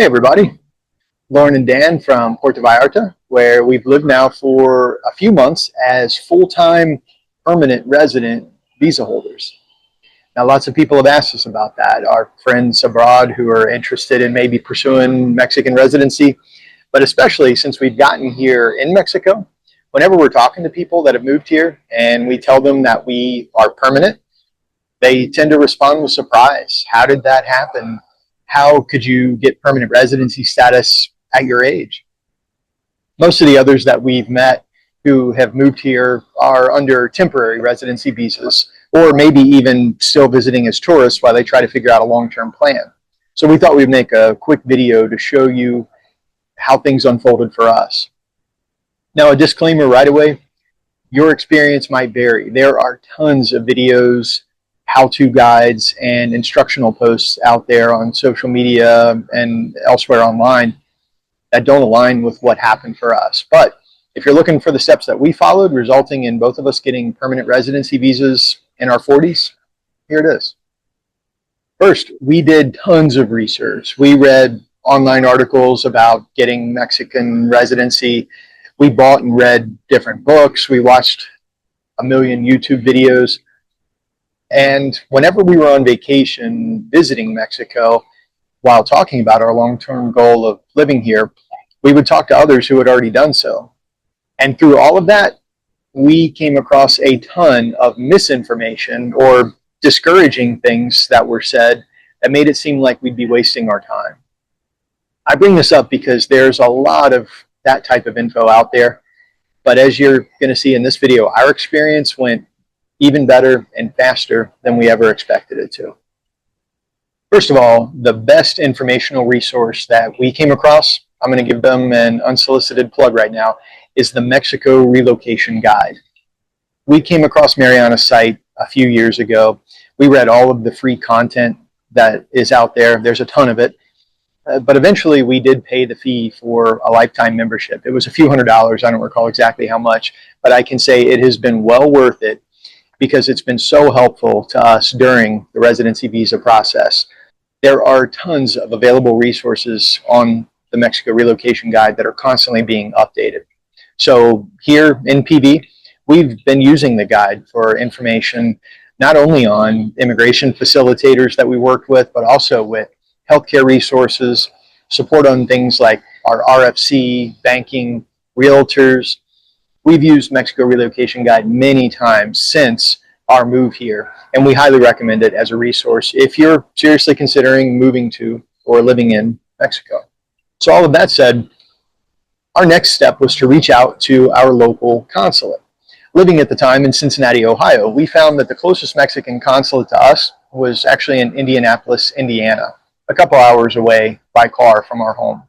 Hey everybody, Lauren and Dan from Puerto Vallarta, where we've lived now for a few months as full-time permanent resident visa holders. Now lots of people have asked us about that, our friends abroad who are interested in maybe pursuing Mexican residency, but especially since we've gotten here in Mexico, whenever we're talking to people that have moved here and we tell them that we are permanent, they tend to respond with surprise. How did that happen? How could you get permanent residency status at your age? Most of the others that we've met who have moved here are under temporary residency visas, or maybe even still visiting as tourists while they try to figure out a long-term plan. So we thought we'd make a quick video to show you how things unfolded for us. Now, a disclaimer right away, your experience might vary. There are tons of videos, how-to guides, and instructional posts out there on social media and elsewhere online that don't align with what happened for us. But if you're looking for the steps that we followed, resulting in both of us getting permanent residency visas in our 40s, here it is. First, we did tons of research. We read online articles about getting Mexican residency. We bought and read different books. We watched a million YouTube videos. And whenever we were on vacation visiting Mexico, while talking about our long-term goal of living here, we would talk to others who had already done so. And through all of that, we came across a ton of misinformation or discouraging things that were said that made it seem like we'd be wasting our time. I bring this up because there's a lot of that type of info out there. But as you're going to see in this video, our experience went even better and faster than we ever expected it to. First of all, the best informational resource that we came across, I'm going to give them an unsolicited plug right now, is the Mexico Relocation Guide. We came across Mariana's site a few years ago. We read all of the free content that is out there. There's a ton of it. But eventually we did pay the fee for a lifetime membership. It was a few $100s. I don't recall exactly how much, but I can say it has been well worth it because it's been so helpful to us during the residency visa process. There are tons of available resources on the Mexico Relocation Guide that are constantly being updated. So here in PV, we've been using the guide for information not only on immigration facilitators that we worked with, but also with healthcare resources, support on things like our RFC, banking, realtors. We've used Mexico Relocation Guide many times since our move here, and we highly recommend it as a resource if you're seriously considering moving to or living in Mexico. So all of that said, our next step was to reach out to our local consulate. Living at the time in Cincinnati, Ohio, we found that the closest Mexican consulate to us was actually in Indianapolis, Indiana, a couple hours away by car from our home.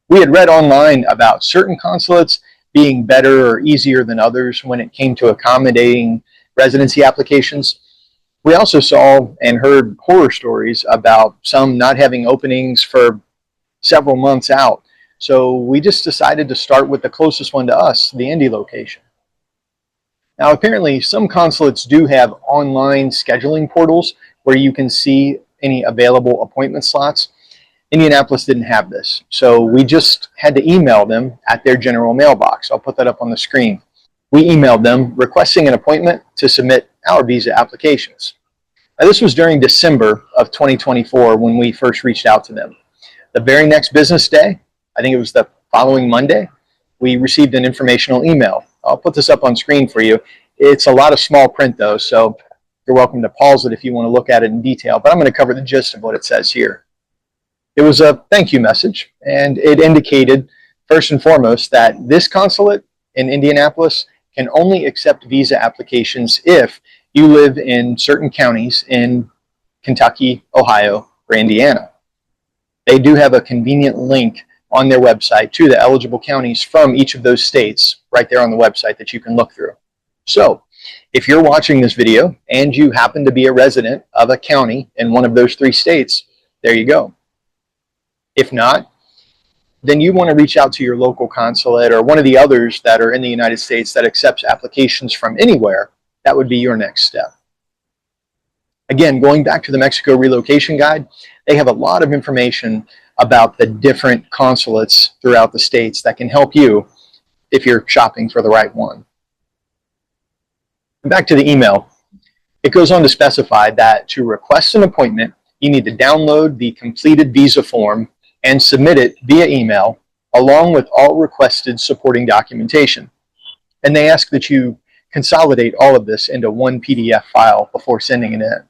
We had read online about certain consulates being better or easier than others when it came to accommodating residency applications. We also saw and heard horror stories about some not having openings for several months out. So we just decided to start with the closest one to us, the Indy location. Now, apparently some consulates do have online scheduling portals where you can see any available appointment slots. Indianapolis didn't have this, so we just had to email them at their general mailbox. I'll put that up on the screen. We emailed them requesting an appointment to submit our visa applications. Now, this was during December of 2024 when we first reached out to them. The very next business day, I think it was the following Monday, we received an informational email. I'll put this up on screen for you. It's a lot of small print though, so you're welcome to pause it if you want to look at it in detail, but I'm going to cover the gist of what it says here. It was a thank you message, and it indicated, first and foremost, that this consulate in Indianapolis can only accept visa applications if you live in certain counties in Kentucky, Ohio, or Indiana. They do have a convenient link on their website to the eligible counties from each of those states right there on the website that you can look through. So if you're watching this video and you happen to be a resident of a county in one of those three states, there you go. If not, then you want to reach out to your local consulate or one of the others that are in the United States that accepts applications from anywhere. That would be your next step. Again, going back to the Mexico Relocation Guide, they have a lot of information about the different consulates throughout the states that can help you if you're shopping for the right one. Back to the email. It goes on to specify that to request an appointment, you need to download the completed visa form and submit it via email along with all requested supporting documentation. And they ask that you consolidate all of this into one PDF file before sending it in.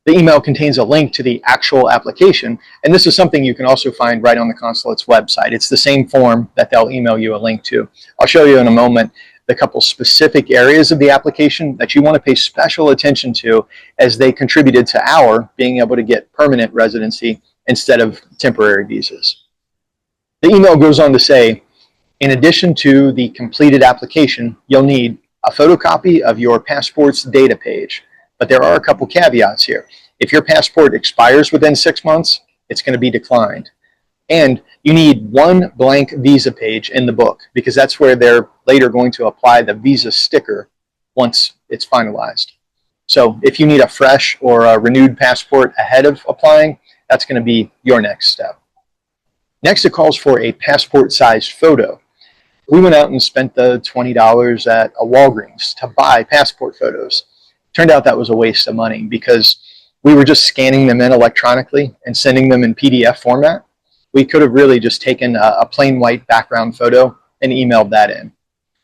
The email contains a link to the actual application, and this is something you can also find right on the consulate's website. It's the same form that they'll email you a link to. I'll show you in a moment the couple specific areas of the application that you want to pay special attention to, as they contributed to our being able to get permanent residency instead of temporary visas. The email goes on to say, in addition to the completed application, you'll need a photocopy of your passport's data page. But there are a couple caveats here. If your passport expires within 6 months, it's going to be declined. And you need one blank visa page in the book, because that's where they're later going to apply the visa sticker once it's finalized. So if you need a fresh or a renewed passport ahead of applying, that's going to be your next step. Next, it calls for a passport-sized photo. We went out and spent the $20 at a Walgreens to buy passport photos. Turned out that was a waste of money, because we were just scanning them in electronically and sending them in PDF format. We could have really just taken a plain white background photo and emailed that in.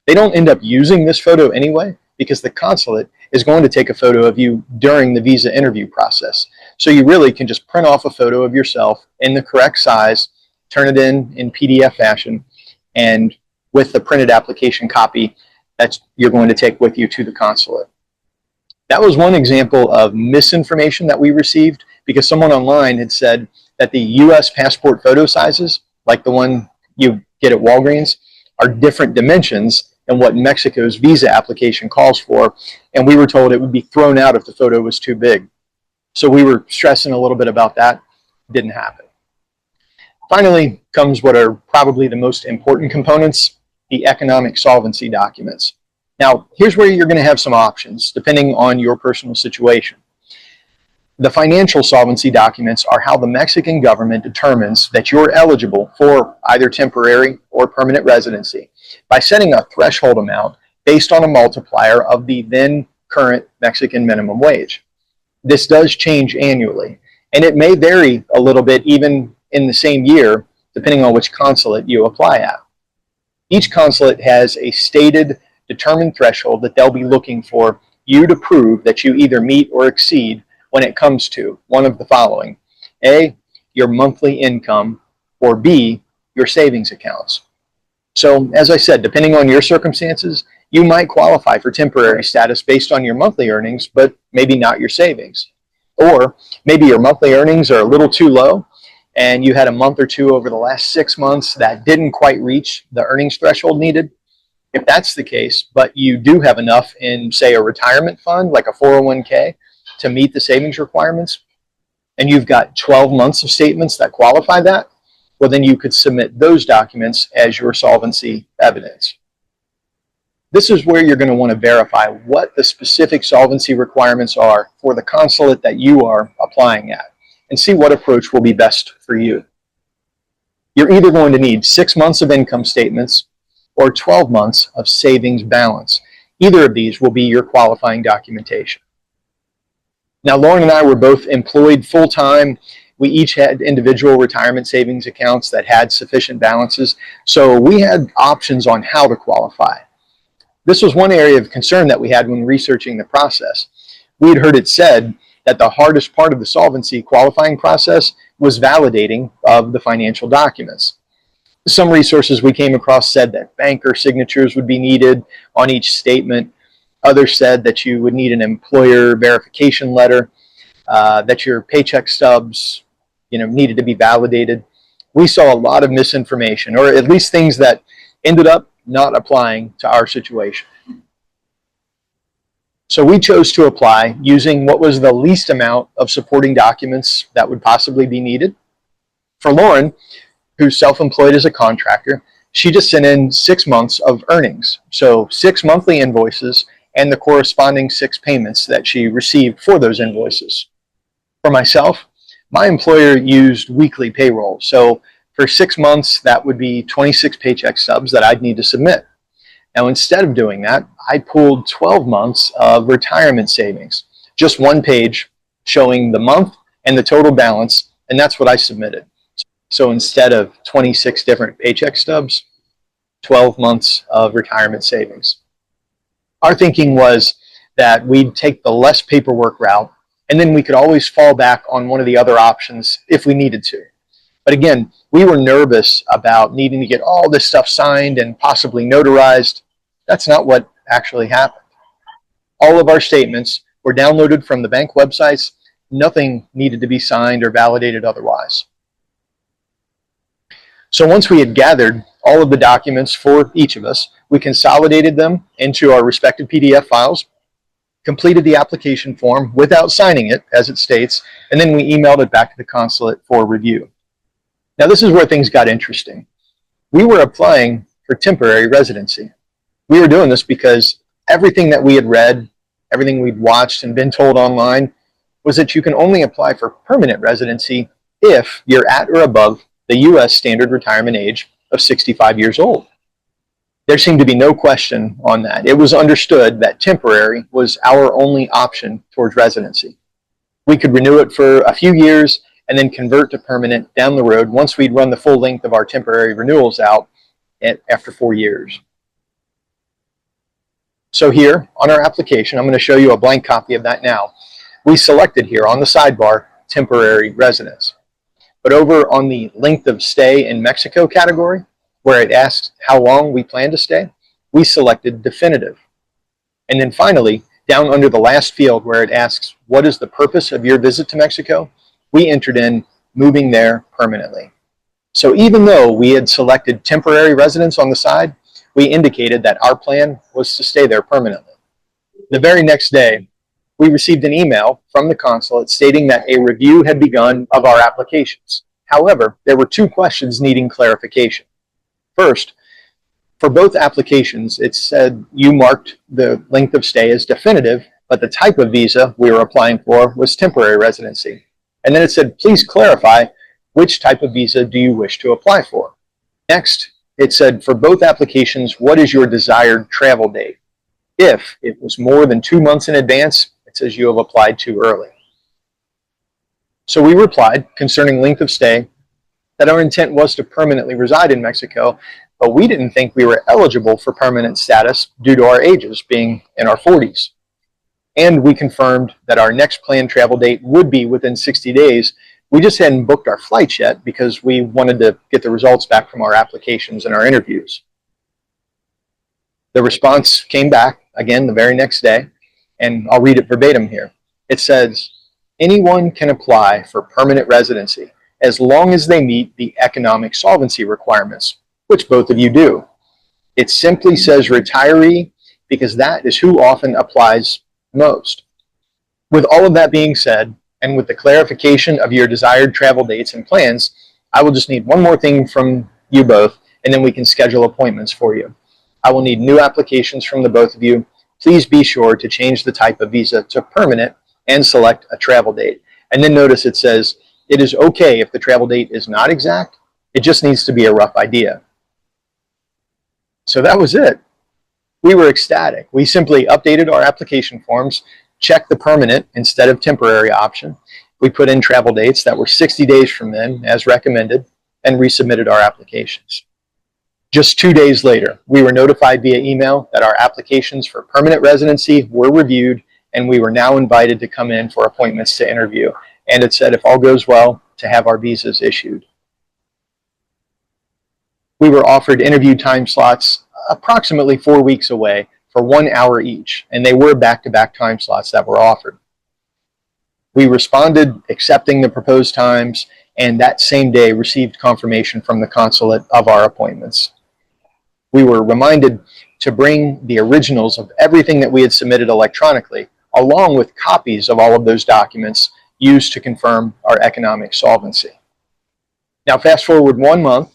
They don't end up using this photo anyway, because the consulate is going to take a photo of you during the visa interview process. So you really can just print off a photo of yourself in the correct size, turn it in PDF fashion, and with the printed application copy that you're going to take with you to the consulate. That was one example of misinformation that we received, because someone online had said that the US passport photo sizes, like the one you get at Walgreens, are different dimensions than what Mexico's visa application calls for, and we were told it would be thrown out if the photo was too big. So we were stressing a little bit about that. Didn't happen. Finally comes what are probably the most important components, the economic solvency documents. Now, here's where you're going to have some options, depending on your personal situation. The financial solvency documents are how the Mexican government determines that you're eligible for either temporary or permanent residency by setting a threshold amount based on a multiplier of the then current Mexican minimum wage. This does change annually, and it may vary a little bit even in the same year, depending on which consulate you apply at. Each consulate has a stated determined threshold that they'll be looking for you to prove that you either meet or exceed when it comes to one of the following: A, your monthly income, or B, your savings accounts. So as I said, depending on your circumstances, you might qualify for temporary status based on your monthly earnings, but maybe not your savings. Or maybe your monthly earnings are a little too low, and you had a month or two over the last 6 months that didn't quite reach the earnings threshold needed. If that's the case, but you do have enough in, say, a retirement fund, like a 401k, to meet the savings requirements, and you've got 12 months of statements that qualify that, well, then you could submit those documents as your solvency evidence. This is where you're going to want to verify what the specific solvency requirements are for the consulate that you are applying at, and see what approach will be best for you. You're either going to need 6 months of income statements or 12 months of savings balance. Either of these will be your qualifying documentation. Now, Lauren and I were both employed full-time. We each had individual retirement savings accounts that had sufficient balances, so we had options on how to qualify. This was one area of concern that we had when researching the process. We had heard it said that the hardest part of the solvency qualifying process was validating of the financial documents. Some resources we came across said that banker signatures would be needed on each statement. Others said that you would need an employer verification letter, that your paycheck stubs, needed to be validated. We saw a lot of misinformation, or at least things that ended up not applying to our situation. So we chose to apply using what was the least amount of supporting documents that would possibly be needed. For Lauren, who's self-employed as a contractor, she just sent in 6 months of earnings. So 6 monthly invoices and the corresponding 6 payments that she received for those invoices. For myself, My employer used weekly payroll. So for 6 months, that would be 26 paycheck stubs that I'd need to submit. Now, instead of doing that, I pulled 12 months of retirement savings, just one page showing the month and the total balance, and that's what I submitted. So instead of 26 different paycheck stubs, 12 months of retirement savings. Our thinking was that we'd take the less paperwork route, and then we could always fall back on one of the other options if we needed to. But again, we were nervous about needing to get all this stuff signed and possibly notarized. That's not what actually happened. All of our statements were downloaded from the bank websites. Nothing needed to be signed or validated otherwise. So once we had gathered all of the documents for each of us, we consolidated them into our respective PDF files, completed the application form without signing it, as it states, and then we emailed it back to the consulate for review. Now, this is where things got interesting. We were applying for temporary residency. We were doing this because everything that we had read, everything we'd watched and been told online was that you can only apply for permanent residency if you're at or above the U.S. standard retirement age of 65 years old. There seemed to be no question on that. It was understood that temporary was our only option towards residency. We could renew it for a few years and then convert to permanent down the road once we'd run the full length of our temporary renewals out after 4 years. So here on our application, I'm going to show you a blank copy of that now. We selected here on the sidebar, temporary residence. But over on the length of stay in Mexico category, where it asks how long we plan to stay, we selected definitive. And then finally, down under the last field where it asks, what is the purpose of your visit to Mexico? We entered in moving there permanently. So even though we had selected temporary residence on the side, we indicated that our plan was to stay there permanently. The very next day, we received an email from the consulate stating that a review had begun of our applications. However, there were 2 questions needing clarification. First, for both applications, it said you marked the length of stay as definitive, but the type of visa we were applying for was temporary residency. And then it said, please clarify which type of visa do you wish to apply for. Next, it said for both applications, what is your desired travel date? If it was more than 2 months in advance, it says you have applied too early. So we replied concerning length of stay that our intent was to permanently reside in Mexico, but we didn't think we were eligible for permanent status due to our ages being in our 40s. And we confirmed that our next planned travel date would be within 60 days. We just hadn't booked our flights yet because we wanted to get the results back from our applications and our interviews. The response came back again the very next day, and I'll read it verbatim here. It says, anyone can apply for permanent residency as long as they meet the economic solvency requirements, which both of you do. It simply says retiree because that is who often applies most. With all of that being said, and with the clarification of your desired travel dates and plans, I will just need one more thing from you both, and then we can schedule appointments for you. I will need new applications from the both of you. Please be sure to change the type of visa to permanent and select a travel date. And then notice it says, it is okay if the travel date is not exact. It just needs to be a rough idea. So that was it. We were ecstatic. We simply updated our application forms, checked the permanent instead of temporary option. We put in travel dates that were 60 days from then, as recommended, and resubmitted our applications. Just 2 days later, we were notified via email that our applications for permanent residency were reviewed, and we were now invited to come in for appointments to interview. And it said, if all goes well, to have our visas issued. We were offered interview time slots approximately 4 weeks away for 1 hour each, and they were back-to-back time slots that were offered. We responded accepting the proposed times, and that same day received confirmation from the consulate of our appointments. We were reminded to bring the originals of everything that we had submitted electronically, along with copies of all of those documents used to confirm our economic solvency. Now fast forward 1 month,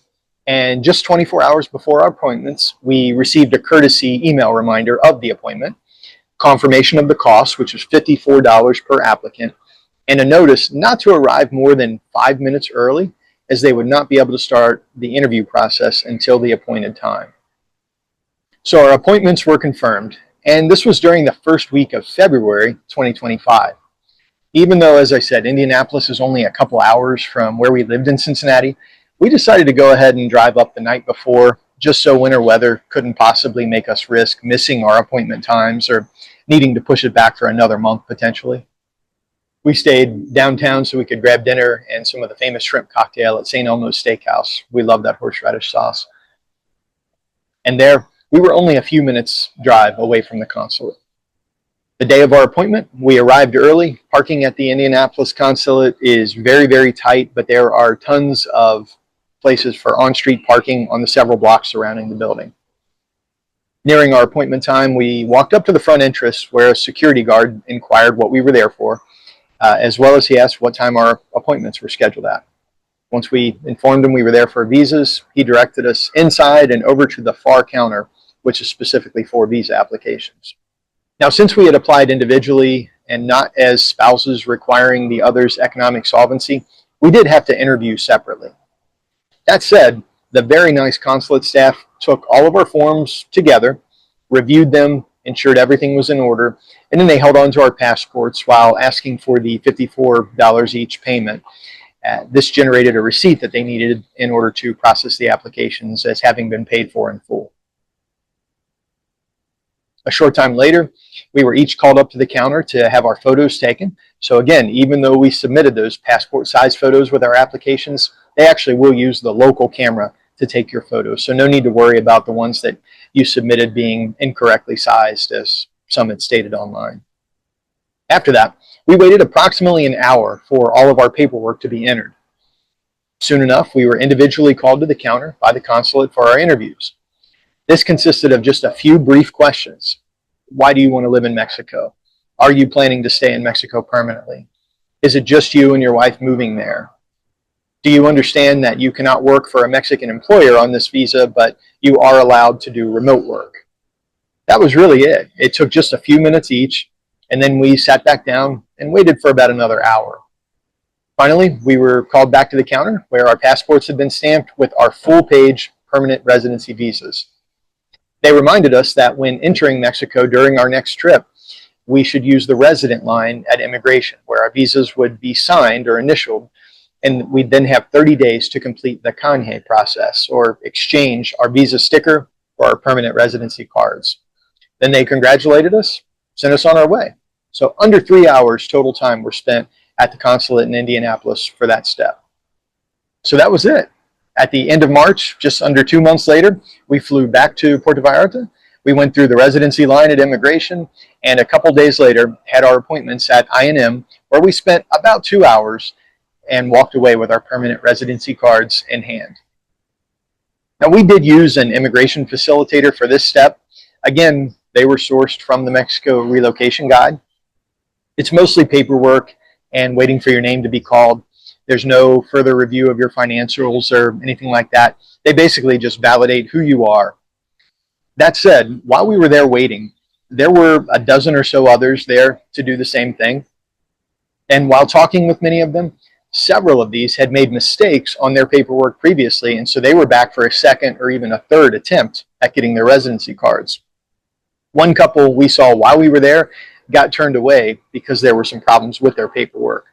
and just 24 hours before our appointments, we received a courtesy email reminder of the appointment, confirmation of the cost, which was $54 per applicant, and a notice not to arrive more than 5 minutes early, as they would not be able to start the interview process until the appointed time. So our appointments were confirmed, and this was during the first week of February 2025. Even though, as I said, Indianapolis is only a couple hours from where we lived in Cincinnati, we decided to go ahead and drive up the night before, just so winter weather couldn't possibly make us risk missing our appointment times or needing to push it back for another month potentially. We stayed downtown so we could grab dinner and some of the famous shrimp cocktail at St. Elmo's Steakhouse. We love that horseradish sauce. And there, we were only a few minutes drive away from the consulate. The day of our appointment, we arrived early. Parking at the Indianapolis consulate is very, very tight, but there are tons of places for on-street parking on the several blocks surrounding the building. Nearing our appointment time, we walked up to the front entrance where a security guard inquired what we were there for, as well as he asked what time our appointments were scheduled at. Once we informed him we were there for visas, he directed us inside and over to the far counter, which is specifically for visa applications. Now, since we had applied individually and not as spouses requiring the other's economic solvency, we did have to interview separately. That said, the very nice consulate staff took all of our forms together, reviewed them, ensured everything was in order, and then they held on to our passports while asking for the $54 each payment. This generated a receipt that they needed in order to process the applications as having been paid for in full. A short time later, we were each called up to the counter to have our photos taken. So again, even though we submitted those passport size photos with our applications, they actually will use the local camera to take your photos. So no need to worry about the ones that you submitted being incorrectly sized, as some had stated online. After that, we waited approximately an hour for all of our paperwork to be entered. Soon enough, we were individually called to the counter by the consulate for our interviews. This consisted of just a few brief questions. Why do you want to live in Mexico? Are you planning to stay in Mexico permanently? Is it just you and your wife moving there? Do you understand that you cannot work for a Mexican employer on this visa, but you are allowed to do remote work? That was really it. It took just a few minutes each, and then we sat back down and waited for about another hour. Finally, we were called back to the counter where our passports had been stamped with our full-page permanent residency visas. They reminded us that when entering Mexico during our next trip, we should use the resident line at immigration, where our visas would be signed or initialed, and we'd then have 30 days to complete the canje process, or exchange our visa sticker for our permanent residency cards. Then they congratulated us, sent us on our way. So under 3 hours total time were spent at the consulate in Indianapolis for that step. So that was it. At the end of March, just under 2 months later, we flew back to Puerto Vallarta. We went through the residency line at immigration, and a couple days later had our appointments at I&M, where we spent about 2 hours and walked away with our permanent residency cards in hand. Now, we did use an immigration facilitator for this step. Again, they were sourced from the Mexico Relocation Guide. It's mostly paperwork and waiting for your name to be called. There's no further review of your financials or anything like that. They basically just validate who you are. That said, while we were there waiting, there were a dozen or so others there to do the same thing. And while talking with many of them, several of these had made mistakes on their paperwork previously, and so they were back for a second or even a third attempt at getting their residency cards. One couple we saw while we were there got turned away because there were some problems with their paperwork.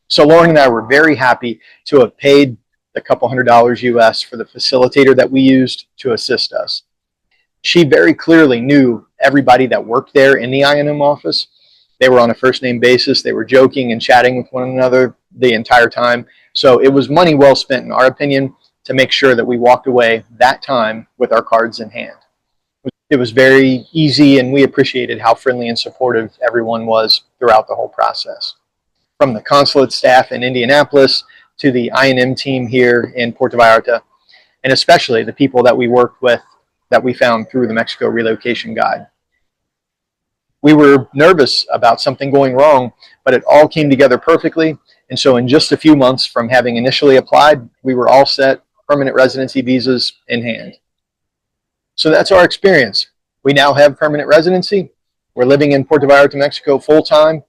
So Lauren and I were very happy to have paid the couple $100 US for the facilitator that we used to assist us. She very clearly knew everybody that worked there in the I&M office. They were on a first name basis. They were joking and chatting with one another the entire time. So it was money well spent, in our opinion, to make sure that we walked away that time with our cards in hand. It was very easy, and we appreciated how friendly and supportive everyone was throughout the whole process. From the consulate staff in Indianapolis to the I&M team here in Puerto Vallarta, and especially the people that we worked with that we found through the Mexico Relocation Guide. We were nervous about something going wrong, but it all came together perfectly. And so in just a few months from having initially applied, we were all set, permanent residency visas in hand. So that's our experience. We now have permanent residency. We're living in Puerto Vallarta, Mexico full-time.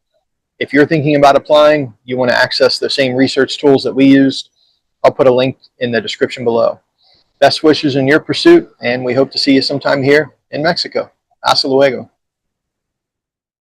If you're thinking about applying, you want to access the same research tools that we used, I'll put a link in the description below. Best wishes in your pursuit, and we hope to see you sometime here in Mexico. Hasta luego.